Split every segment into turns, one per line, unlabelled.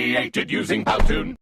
created using Powtoon.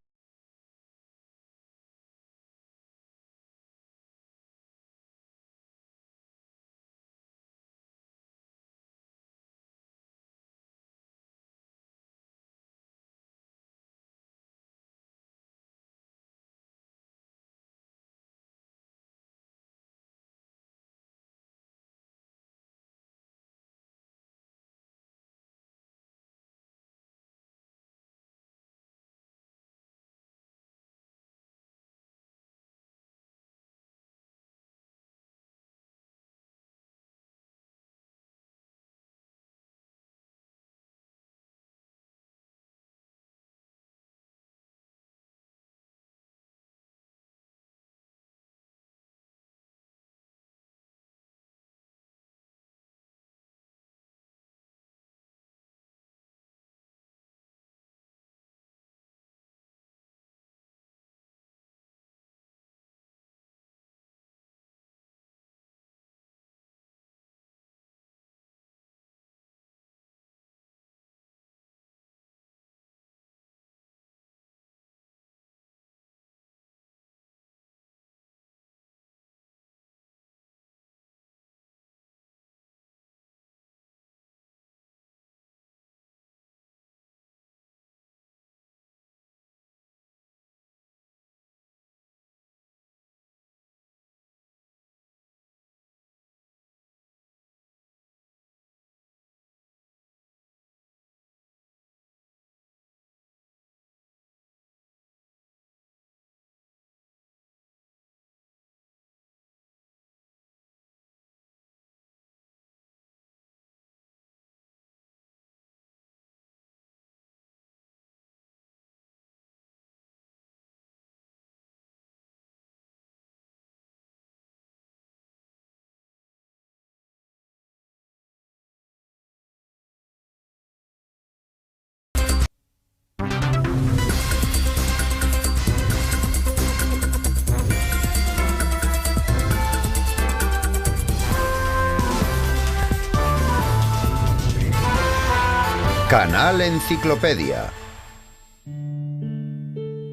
Canal Enciclopedia.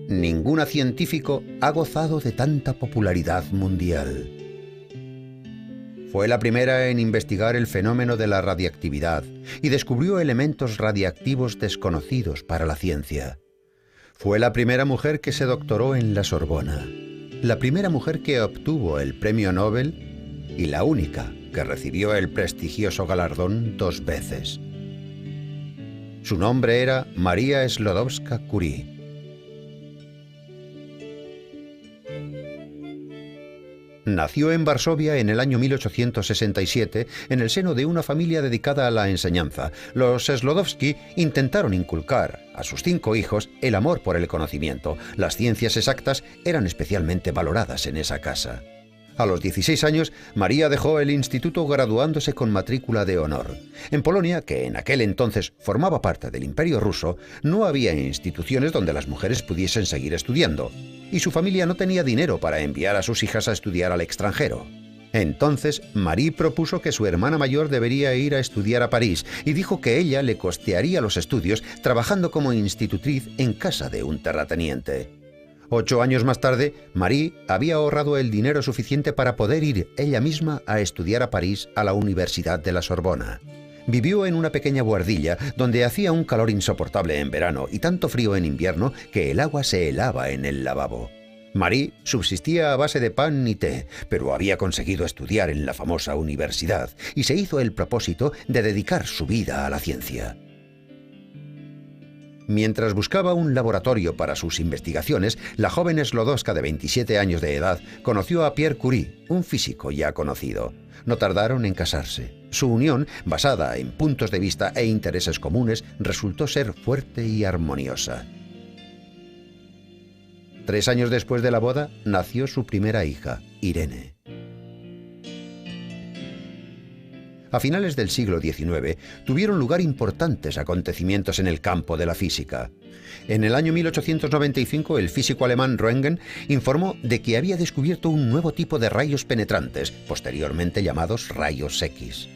Ninguna científico ha gozado de tanta popularidad mundial. Fue la primera en investigar el fenómeno de la radiactividad y descubrió elementos radiactivos desconocidos para la ciencia. Fue la primera mujer que se doctoró en la Sorbona, la primera mujer que obtuvo el premio Nobel y la única que recibió el prestigioso galardón 2 veces. Su nombre era María Sklodowska-Curie. Nació en Varsovia en el año 1867 en el seno de una familia dedicada a la enseñanza. Los Sklodowski intentaron inculcar a sus 5 hijos el amor por el conocimiento. Las ciencias exactas eran especialmente valoradas en esa casa. A los 16 años, María dejó el instituto graduándose con matrícula de honor. En Polonia, que en aquel entonces formaba parte del Imperio ruso, no había instituciones donde las mujeres pudiesen seguir estudiando, y su familia no tenía dinero para enviar a sus hijas a estudiar al extranjero. Entonces, Marie propuso que su hermana mayor debería ir a estudiar a París y dijo que ella le costearía los estudios trabajando como institutriz en casa de un terrateniente. 8 años más tarde, Marie había ahorrado el dinero suficiente para poder ir ella misma a estudiar a París a la Universidad de la Sorbona. Vivió en una pequeña buhardilla donde hacía un calor insoportable en verano y tanto frío en invierno que el agua se helaba en el lavabo. Marie subsistía a base de pan y té, pero había conseguido estudiar en la famosa universidad y se hizo el propósito de dedicar su vida a la ciencia. Mientras buscaba un laboratorio para sus investigaciones, la joven Sklodowska de 27 años de edad conoció a Pierre Curie, un físico ya conocido. No tardaron en casarse. Su unión, basada en puntos de vista e intereses comunes, resultó ser fuerte y armoniosa. 3 años después de la boda, nació su primera hija, Irene. A finales del siglo XIX tuvieron lugar importantes acontecimientos en el campo de la física. En el año 1895 el físico alemán Röntgen informó de que había descubierto un nuevo tipo de rayos penetrantes, posteriormente llamados rayos X.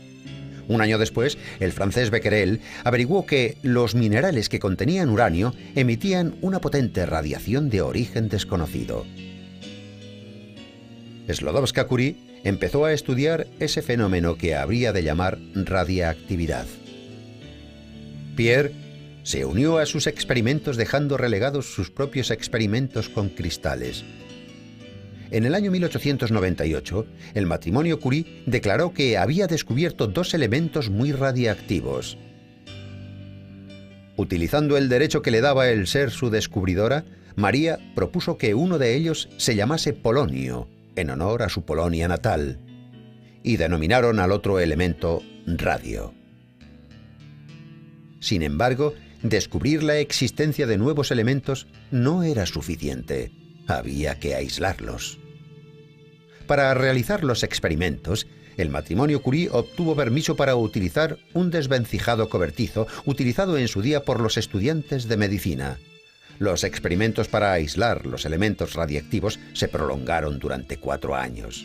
Un año después, el francés Becquerel averiguó que los minerales que contenían uranio emitían una potente radiación de origen desconocido. Sklodowska-Curie empezó a estudiar ese fenómeno que habría de llamar radiactividad. Pierre se unió a sus experimentos dejando relegados sus propios experimentos con cristales. En el año 1898, el matrimonio Curie declaró que había descubierto dos elementos muy radiactivos. Utilizando el derecho que le daba el ser su descubridora, María propuso que uno de ellos se llamase polonio, en honor a su Polonia natal, y denominaron al otro elemento radio. Sin embargo, descubrir la existencia de nuevos elementos no era suficiente. Había que aislarlos. Para realizar los experimentos, el matrimonio Curie obtuvo permiso para utilizar un desvencijado cobertizo utilizado en su día por los estudiantes de medicina. Los experimentos para aislar los elementos radiactivos se prolongaron durante 4 años.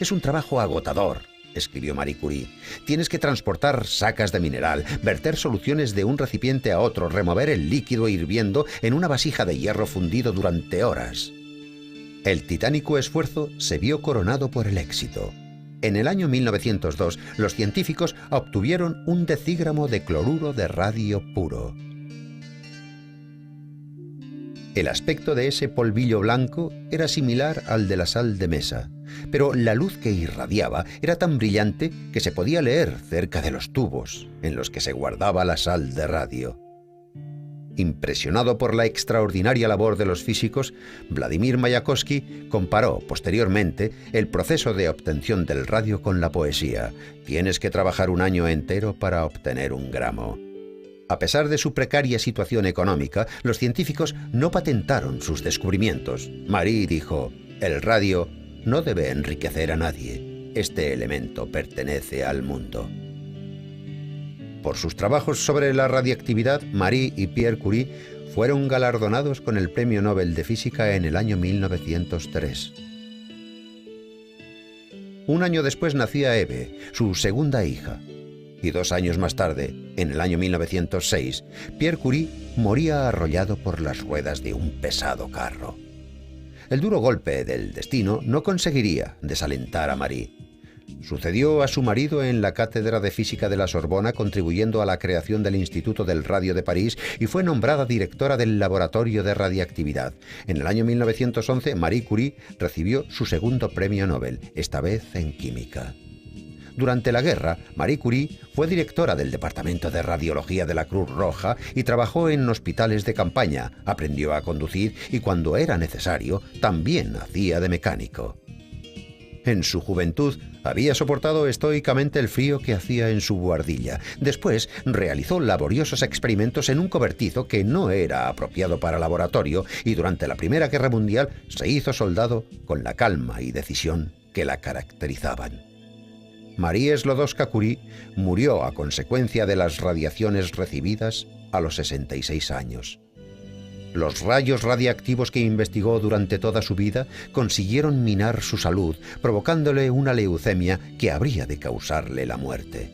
«Es un trabajo agotador», escribió Marie Curie. «Tienes que transportar sacas de mineral, verter soluciones de un recipiente a otro, remover el líquido hirviendo en una vasija de hierro fundido durante horas». El titánico esfuerzo se vio coronado por el éxito. En el año 1902, los científicos obtuvieron un decígramo de cloruro de radio puro. El aspecto de ese polvillo blanco era similar al de la sal de mesa, pero la luz que irradiaba era tan brillante que se podía leer cerca de los tubos en los que se guardaba la sal de radio. Impresionado por la extraordinaria labor de los físicos, Vladimir Mayakovsky comparó posteriormente el proceso de obtención del radio con la poesía. Tienes que trabajar un año entero para obtener un gramo. A pesar de su precaria situación económica, los científicos no patentaron sus descubrimientos. Marie dijo: «El radio no debe enriquecer a nadie. Este elemento pertenece al mundo». Por sus trabajos sobre la radiactividad, Marie y Pierre Curie fueron galardonados con el Premio Nobel de Física en el año 1903. Un año después nacía Eve, su segunda hija. Y 2 años más tarde, en el año 1906, Pierre Curie moría arrollado por las ruedas de un pesado carro. El duro golpe del destino no conseguiría desalentar a Marie. Sucedió a su marido en la cátedra de física de la Sorbona, contribuyendo a la creación del Instituto del Radio de París, y fue nombrada directora del Laboratorio de Radiactividad. En el año 1911, Marie Curie recibió su segundo premio Nobel, esta vez en química. Durante la guerra, Marie Curie fue directora del Departamento de Radiología de la Cruz Roja y trabajó en hospitales de campaña, aprendió a conducir y, cuando era necesario, también hacía de mecánico. En su juventud había soportado estoicamente el frío que hacía en su buhardilla. Después realizó laboriosos experimentos en un cobertizo que no era apropiado para laboratorio, y durante la Primera Guerra Mundial se hizo soldado con la calma y decisión que la caracterizaban. Marie Sklodowska-Curie murió a consecuencia de las radiaciones recibidas a los 66 años. Los rayos radiactivos que investigó durante toda su vida consiguieron minar su salud, provocándole una leucemia que habría de causarle la muerte.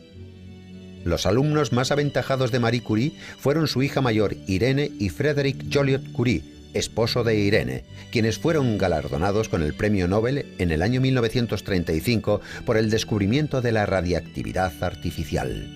Los alumnos más aventajados de Marie Curie fueron su hija mayor Irene y Frédéric Joliot-Curie, esposo de Irene, quienes fueron galardonados con el Premio Nobel en el año 1935 por el descubrimiento de la radiactividad artificial.